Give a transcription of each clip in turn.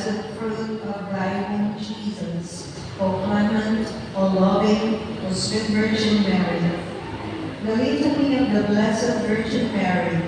blessed fruit of thy womb, Jesus. O clement, O loving, O sweet Virgin Mary. The Litany of the Blessed Virgin Mary.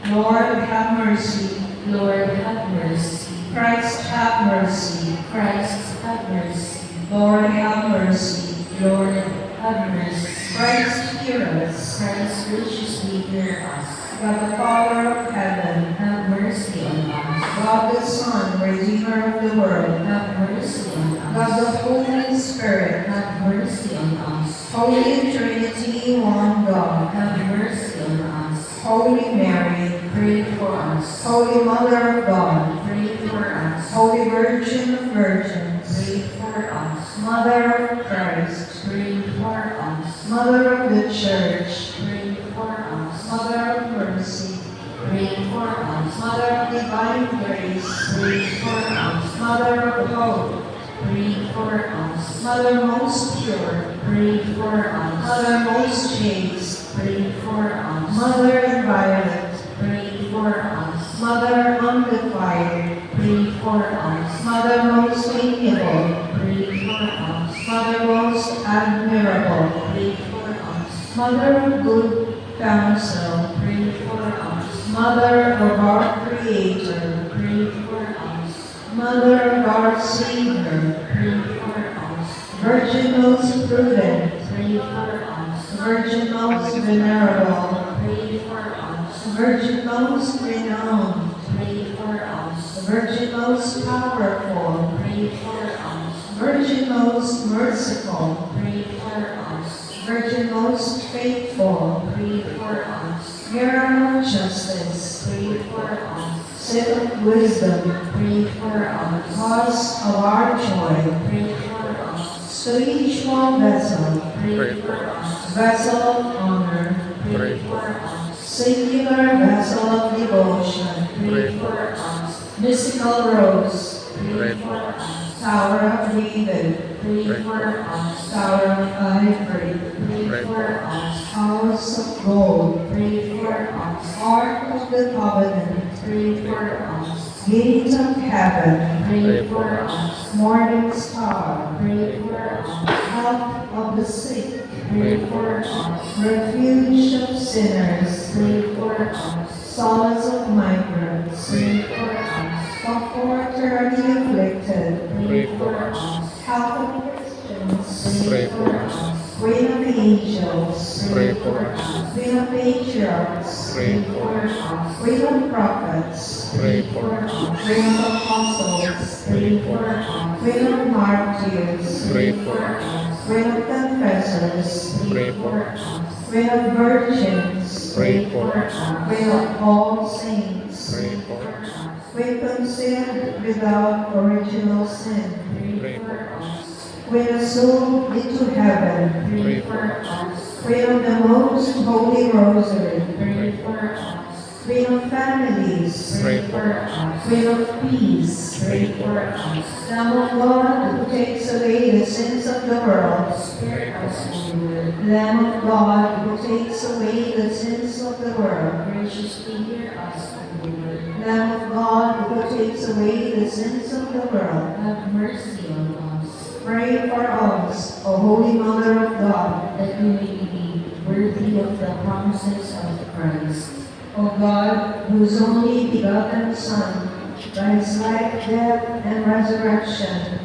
Lord, have mercy. Lord, have mercy. Christ, have mercy. Christ, have mercy. Lord, have mercy. Lord, have mercy. Christ, hear us. Christ, graciously hear us. God the Father of heaven, Have mercy on us. God the Son, Redeemer of the world, Have mercy on God the us. Holy Spirit, Have mercy on us. Holy Trinity, one God, Have mercy on us. Holy Mary, Pray for us. Holy Mother of God, Pray for us. Holy Virgin of Virgins, Pray for us. Mother of Christ, Pray for us. Mother of the Church, Pray for us. Mother of Mercy, Pray for us. Mother of Divine Grace, Pray for us. Mother of Hope, Pray for us. Mother most pure, Pray for us. Mother most chaste, Pray for us. Mother inviolate, Pray for us. Mother undefiled, Pray for us. Mother most amiable, Pray for us. Mother most admirable, Pray for us. Mother of good counsel, Pray for us. Mother of our Creator, Pray for us. Mother of our Savior, Pray for us. Virgin most prudent, Pray for us. Virgin most venerable, Pray for us. Virgin most renowned, Pray for us. Virgin most powerful, Pray for us. Virgin most merciful, Pray for us. Virgin most faithful, Pray for us. Mirror of justice, Pray for us. seat of wisdom, Pray for us. cause of our joy, Pray for us. spiritual vessel, Pray for us. vessel of honor, Pray for us. singular vessel of devotion, Pray for us. mystical rose, Pray for us. Tower of David, Pray for us. Tower of Ivory, Pray for us. House of Gold, Pray for us. Ark of the Covenant, Pray for us. Gate of Heaven, Pray for us. Morning Star, Pray for us. Help of the sick, Pray for us. Refuge of sinners, Pray for us. Solace of migrants, Pray for us. Comforter of the afflicted, Pray for us. Help of Christians, Pray for us. Queen of angels, Pray for us. Queen of patriarchs, Pray for us. Queen of prophets, Pray for us. Queen of apostles, Pray for us. Queen of martyrs, Pray for us. Queen of confessors, Pray for us. Queen of virgins, Pray for us. Queen of all saints, Pray for us. Queen conceived without original sin, Pray for us. Queen assumed into heaven, Pray for us. Queen of the most holy rosary, Pray for us. Queen of families, Pray for us. Queen of peace, Pray for us. Lamb of God who takes away the sins of the world, Spare us, O Lord. Lamb of God who takes away the sins of the world, Graciously hear us, O Lord. Lamb of God who takes away the sins of the world, Have mercy on us, pray for us, O Holy Mother of God. that we may be worthy of the promises of Christ. O God, whose only begotten Son, by his life, death, and resurrection,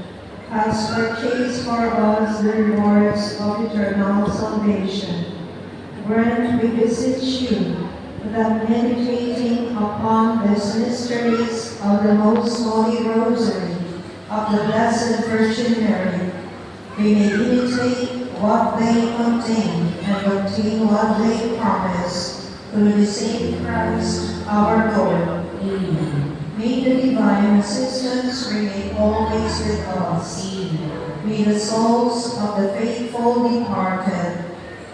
has purchased for us the rewards of eternal salvation, grant, we beseech you, that meditating upon these mysteries of the most holy rosary of the Blessed Virgin Mary, we may imitate what they contain and obtain what they promise, through the same Christ our Lord. Amen. May the divine assistance remain always with us. Amen. May the souls of the faithful departed,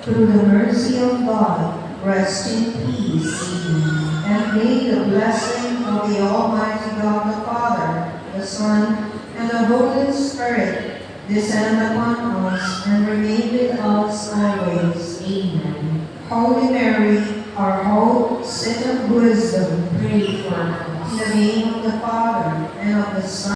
through the mercy of God, rest in peace. Amen. And may the blessing of the Almighty God the Father, the Son, and the Holy Spirit descend upon us and remain with us always. Amen. Holy Mary, our hope, seat of wisdom, Pray for in us. the name of the Father, and of the Son,